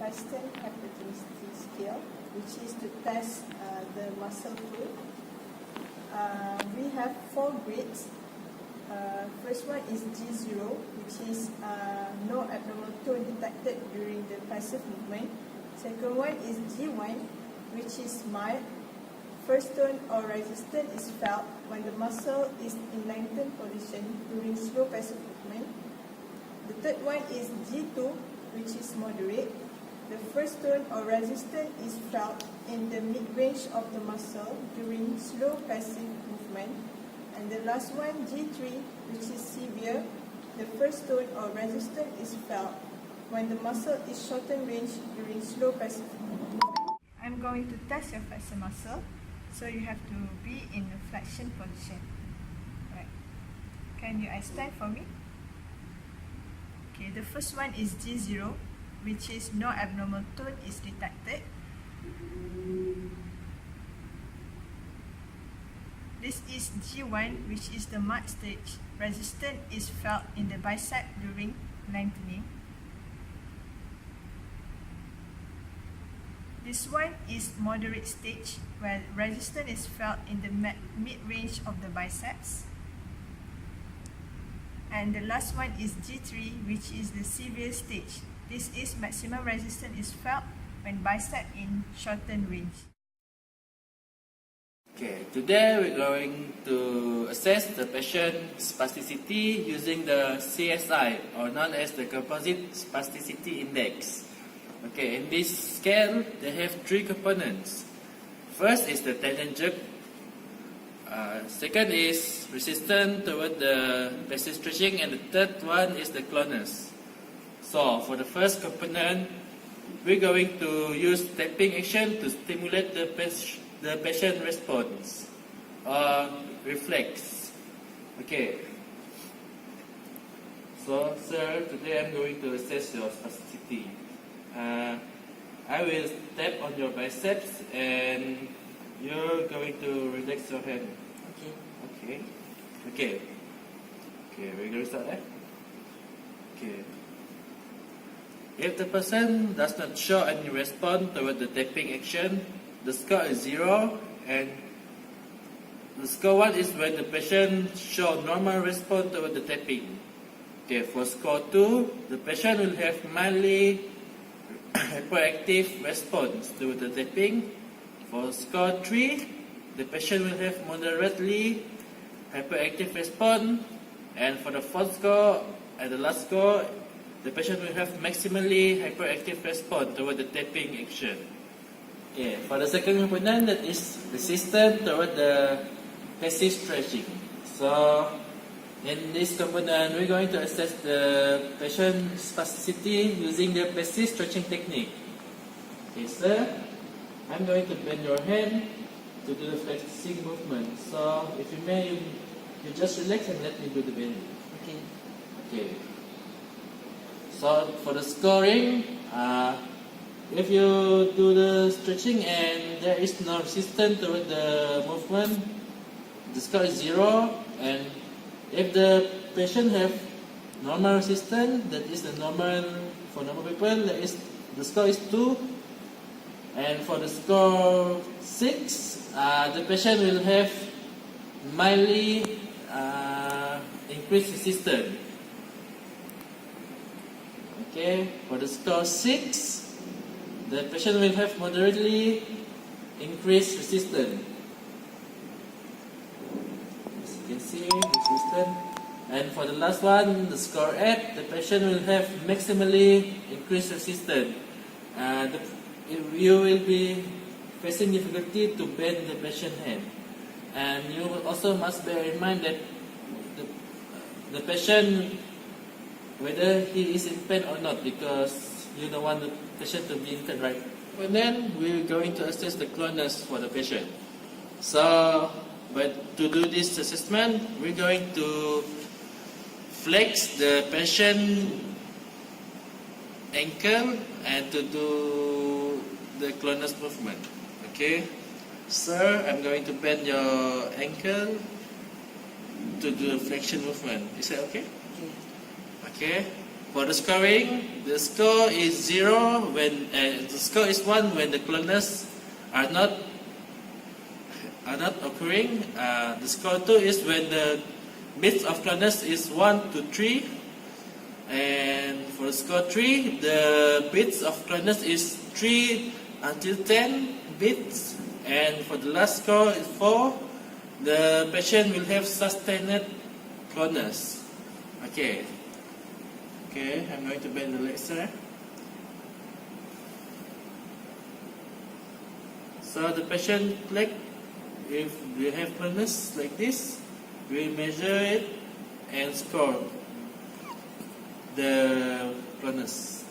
Western hypertrophy scale, which is to test the muscle pull. We have 4 grades. First one is G0, which is no abnormal tone detected during the passive movement. Second one is G1, which is mild. First tone or resistance is felt when the muscle is in lengthened position during slow passive movement. The third one is G2, which is moderate. The first tone or resistance is felt in the mid-range of the muscle during slow passive movement. And the last one, G3, which is severe. The first tone or resistance is felt when the muscle is shortened range during slow passive movement. I'm going to test your flexor muscle, so you have to be in the flexion position. Right. Can you stand for me? Okay, the first one is G0, which is no abnormal tone is detected. This is G1, which is the mild stage. Resistance is felt in the bicep during lengthening. This one is moderate stage, where resistance is felt in the mid-range of the biceps. And the last one is G3, which is the severe stage. This is maximum resistance is felt when bicep in shortened range. Okay, today we're going to assess the patient spasticity using the CSI, or known as the Composite Spasticity Index. Okay, in this scale, they have 3 components. First is the tendon jerk. Second is resistance toward the passive stretching, and the third one is the clonus. So, for the first component, we're going to use tapping action to stimulate the patient response or reflex. Okay. So, sir, today I'm going to assess your spasticity. I will tap on your biceps and you're going to relax your hand. Okay. Okay, we're going to start there. Okay. If the person does not show any response toward the tapping action, the score is 0, and the score 1 is when the patient show normal response toward the tapping. Okay, for score 2, the patient will have mildly hyperactive response to the tapping. For score 3, the patient will have moderately hyperactive response, and for the fourth score and the last score, the patient will have maximally hyperactive response toward the tapping action. Okay, for the second component, that is resistance toward the passive stretching. So, in this component, we're going to assess the patient spasticity using the passive stretching technique. Okay, sir, I'm going to bend your hand to do the flexing movement. So, if you may, you just relax and let me do the bending. Okay. So, for the scoring, if you do the stretching and there is no resistance toward the movement, the score is 0. And if the patient have normal resistance, that is the normal for normal people, the score is 2. And for the score 6, the patient will have mildly increased resistance. Okay, for the score 6, the patient will have moderately increased resistance. As you can see, resistance. And for the last one, the score 8, the patient will have maximally increased resistance. You will be facing difficulty to bend the patient hand. And you also must bear in mind that the patient, whether he is in pain or not, because you don't want the patient to be in pain, right? And then we're going to assess the clonus for the patient. So, but to do this assessment, we're going to flex the patient ankle and to do the clonus movement. Okay, sir, I'm going to bend your ankle to do the flexion movement. Is that okay? Okay. For the scoring, the score is 0 when the score is 1 when the clonus are not occurring. The score 2 is when the bits of clonus is 1 to 3, and for score 3, the bits of clonus is 3 until 10 bits, and for the last score is 4. The patient will have sustained clonus. Okay, I'm going to bend the legs here. So the patient leg, if they have clonus like this, we measure it and score the clonus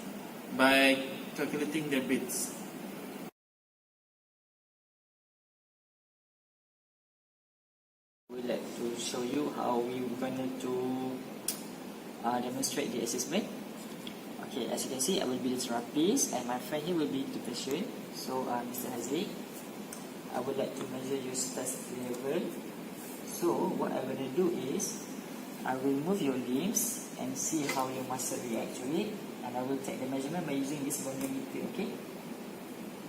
by calculating the bits. We'd like to show you how we're going to demonstrate the assessment. Okay, as you can see, I will be the therapist and my friend here will be the patient. So, Mr. Haziq, I would like to measure your spasticity level. So, what I'm going to do is, I will move your limbs and see how your muscle react to it, and I will take the measurement by using this goniometer. Okay?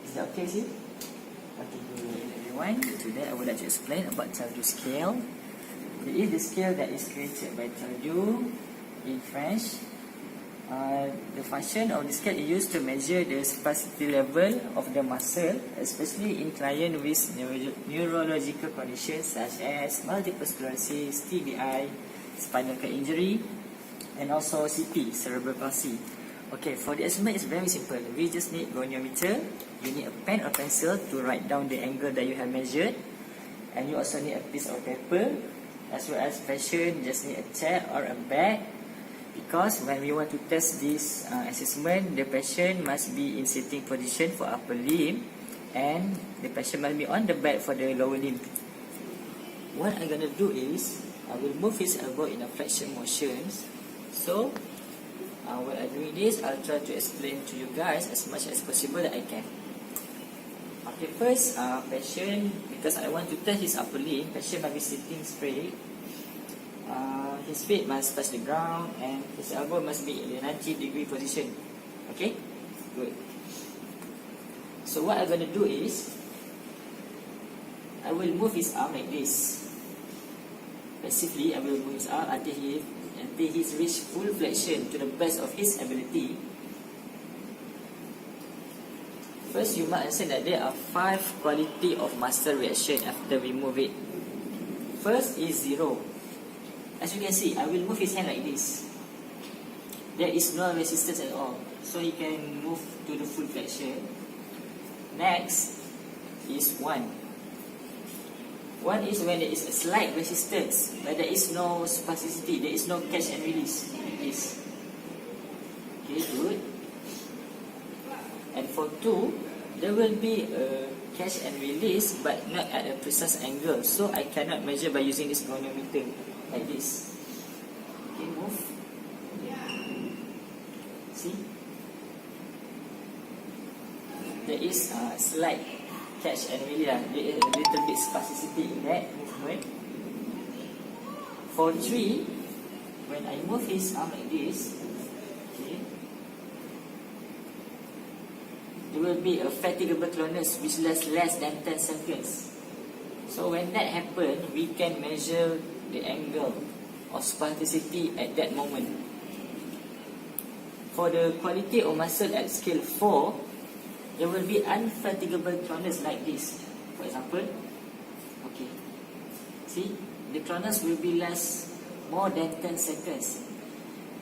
Is that okay with you? Okay, good everyone. Today I would like to explain about Taldu scale. It is the scale that is created by Taldu in French. The function of the scale is used to measure the spasticity level of the muscle, especially in clients with neurological conditions such as multiple sclerosis, TBI, spinal cord injury, and also CP, cerebral palsy. Okay, for the estimate it's very simple. We just need goniometer, you need a pen or pencil to write down the angle that you have measured, and you also need a piece of paper, as well as patient just need a chair or a bag, because when we want to test this assessment, the patient must be in sitting position for upper limb, and the patient must be on the back for the lower limb. What I'm gonna do is, I will move his elbow in a flexion motions. So, while I'm doing this, I'll try to explain to you guys as much as possible that I can. Okay, first, patient, because I want to test his upper limb, patient must be sitting straight. His feet must touch the ground and his elbow must be in the 90-degree position. Okay? Good. So what I'm going to do is, I will move his arm like this. Passively, I will move his arm until he's reached full flexion to the best of his ability. First, you must understand that there are 5 quality of muscle reaction after we move it. First is 0. As you can see, I will move his hand like this. There is no resistance at all, so he can move to the full flexion. Next is 1. 1 is when there is a slight resistance, but there is no spasticity, there is no catch and release. Like this. Okay, good. And for 2, there will be a catch and release, but not at a precise angle, so I cannot measure by using this goniometer. Like this. Okay, move. See? There is a slight catch and release. There is a little bit spasticity in that movement. For 3, when I move his arm like this, okay, there will be a fatigable clonus which lasts less than 10 seconds. So when that happens, we can measure the angle of spasticity at that moment. For the quality of muscle at scale 4, there will be unfatigable clonus like this. For example, okay, see, the clonus will be last more than 10 seconds.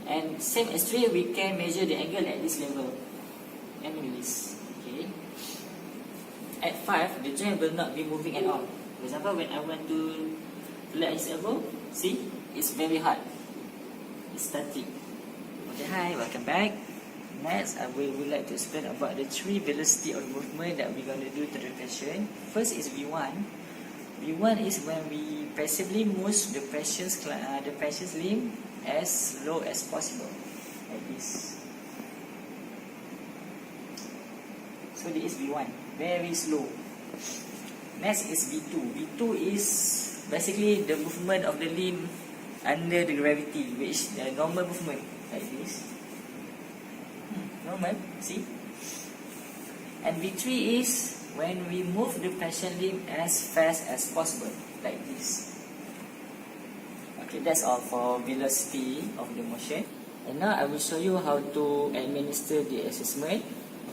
And same as 3, we can measure the angle at this level and release. Okay. At 5, the joint will not be moving at all. For example, when I want to let his elbow, see, it's very hard. It's static. Okay, hi, welcome back. Next, I would like to explain about the 3 velocity of movement that we're going to do to the patient. First is V1. V1 is when we passively move the patient's limb as low as possible, like this. So this is V1, very slow. Next is V2. V2 is basically the movement of the limb under the gravity, which is the normal movement, like this. normal, see? And V3 is when we move the patient limb as fast as possible, like this. Okay, that's all for velocity of the motion. And now I will show you how to administer the assessment.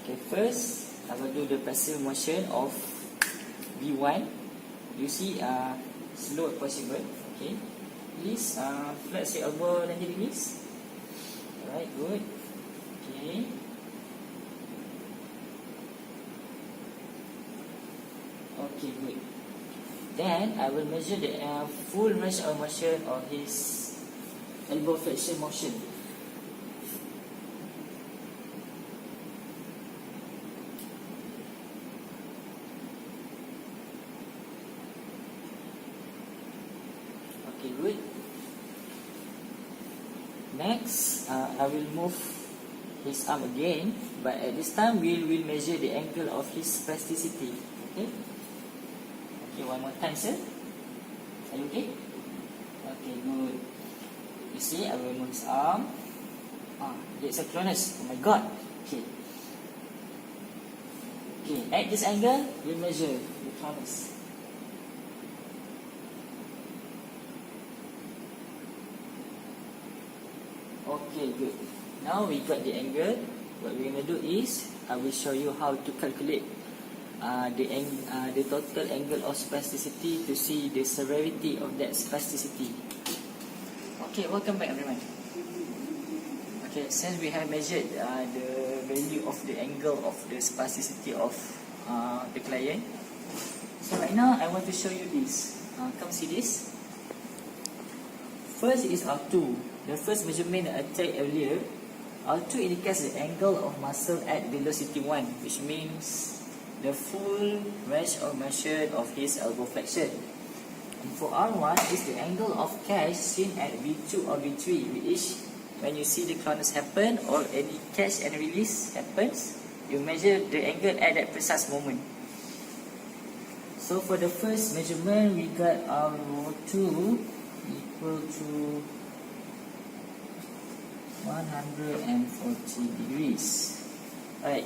Okay, first I will do the passive motion of V1. You see, slow as possible. Okay, please flex your elbow 90 degrees. Alright, good. Okay. Okay, good. Then I will measure the full range of motion of his elbow flexion motion. Okay, good. Next, I will move his arm again, but at this time we will measure the angle of his spasticity. Okay. Okay, one more time, sir. Are you okay? Okay, good. You see, I will move his arm. It's a clonus. Oh my god. Okay. Okay, at this angle, we measure the clonus. Okay, good. Now we got the angle. What we're going to do is, I will show you how to calculate the total angle of spasticity to see the severity of that spasticity. Okay, welcome back everyone. Okay, since we have measured the value of the angle of the spasticity of the client, so right now I want to show you this. Come see this. First is R2. The first measurement that I checked earlier, R2 indicates the angle of muscle at velocity 1, which means the full range of motion of his elbow flexion. And for R1 is the angle of catch seen at V2 or V3, which when you see the clonus happen or any catch and release happens, you measure the angle at that precise moment. So for the first measurement, we got R2 equal to 140 degrees. Right.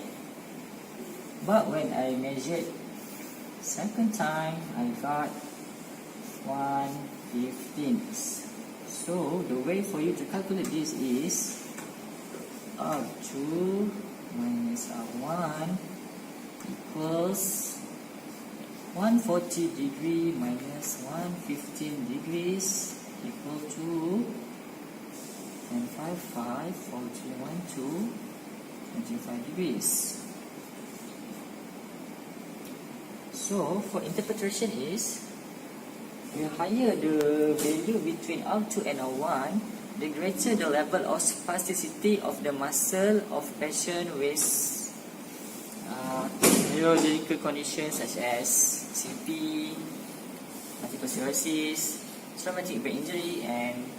But when I measured second time, I got 1/15. So the way for you to calculate this is R2 minus R1 equals 140 degree minus 115 degrees equal to 1055 4312 25 degrees. So for interpretation is, the higher the value between R2 and R1, the greater the level of spasticity of the muscle of patient with neurological conditions such as CP, multiple sclerosis, traumatic brain injury, and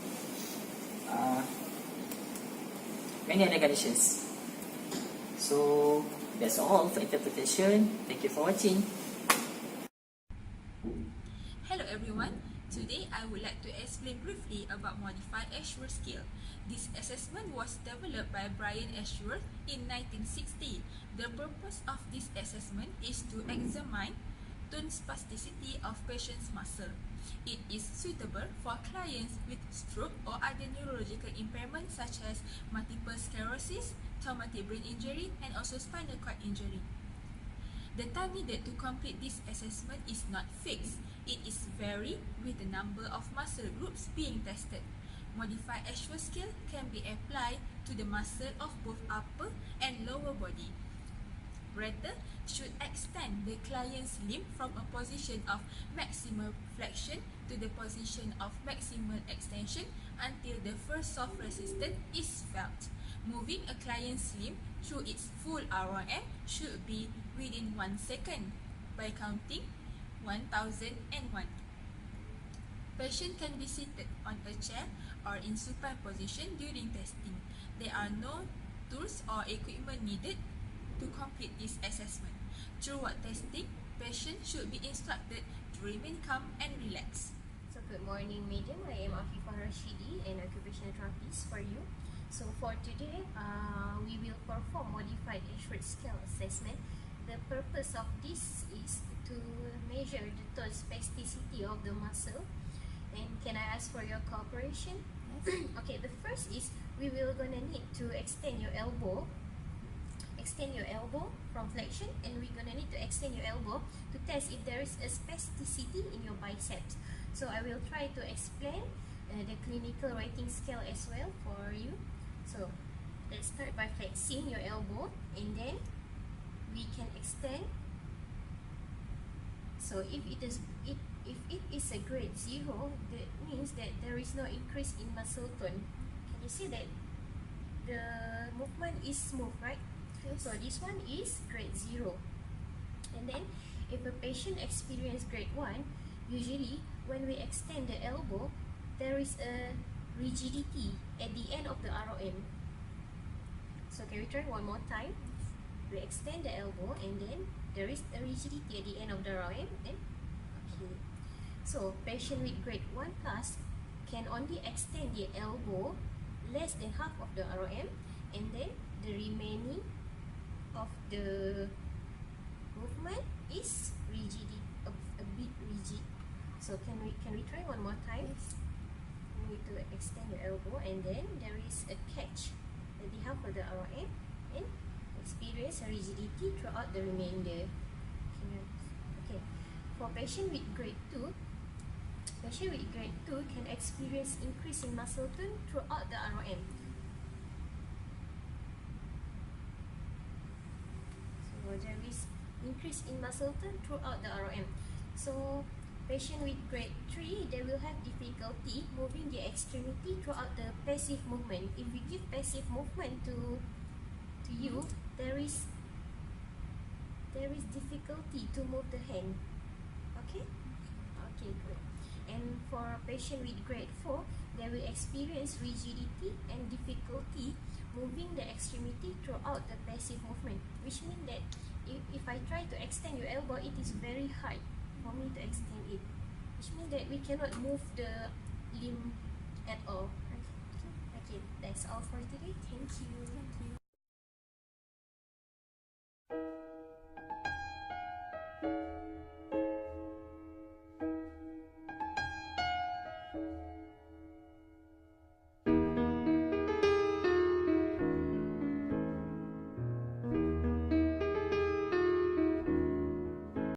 many other conditions. So that's all for interpretation. Thank you for watching. Hello everyone. Today I would like to explain briefly about modified Ashworth scale. This assessment was developed by Brian Ashworth in 1960. The purpose of this assessment is to examine tone spasticity of patient's muscle. It is suitable for clients with stroke or other neurological impairments such as multiple sclerosis, traumatic brain injury, and also spinal cord injury. The time needed to complete this assessment is not fixed. It is vary with the number of muscle groups being tested. Modified Ashworth scale can be applied to the muscle of both upper and lower body. Rather, should extend the client's limb from a position of maximal flexion to the position of maximal extension until the first soft resistance is felt. Moving a client's limb through its full RRM should be within 1 second by counting 1001. Patient can be seated on a chair or in supine position during testing. There are no tools or equipment needed to complete this assessment. Throughout testing, patient should be instructed to remain calm and relaxed. So good morning, medium. I am Occupational Rashidi, an occupational therapist for you. So for today, we will perform modified Ashworth scale assessment. The purpose of this is to measure the tone spasticity of the muscle. And can I ask for your cooperation? Yes. Okay, the first is we will gonna need to extend your elbow from flexion, and we're gonna need to extend your elbow to test if there is a spasticity in your biceps. So I will try to explain the clinical rating scale as well for you. So let's start by flexing your elbow, and then we can extend. So if it is a grade 0, that means that there is no increase in muscle tone. Can you see that the movement is smooth, right? Yes. So this one is grade 0. And then if a patient experience grade 1, usually when we extend the elbow, there is a rigidity at the end of the ROM. So can we try one more time? We extend the elbow, and then there is a rigidity at the end of the ROM. Then okay. So patient with grade 1 plus can only extend the elbow less than half of the ROM, and then the remaining of the movement is rigid, a bit rigid. So can we try one more time? Yes. You need to extend your elbow, and then there is a catch at the half of the ROM, and experience a rigidity throughout the remainder. Okay. For patient with grade 2, can experience increase in muscle tone throughout the ROM. So there is increase in muscle tone throughout the ROM. So patient with grade 3, they will have difficulty moving the extremity throughout the passive movement. If we give passive movement to you, there is difficulty to move the hand. Okay? Okay, good. And for patient with grade 4, they will experience rigidity and difficulty moving the extremity throughout the passive movement, which means that if I try to extend your elbow, it is very hard for me to extend it, which means that we cannot move the limb at all. Okay, that's all for today. Thank you.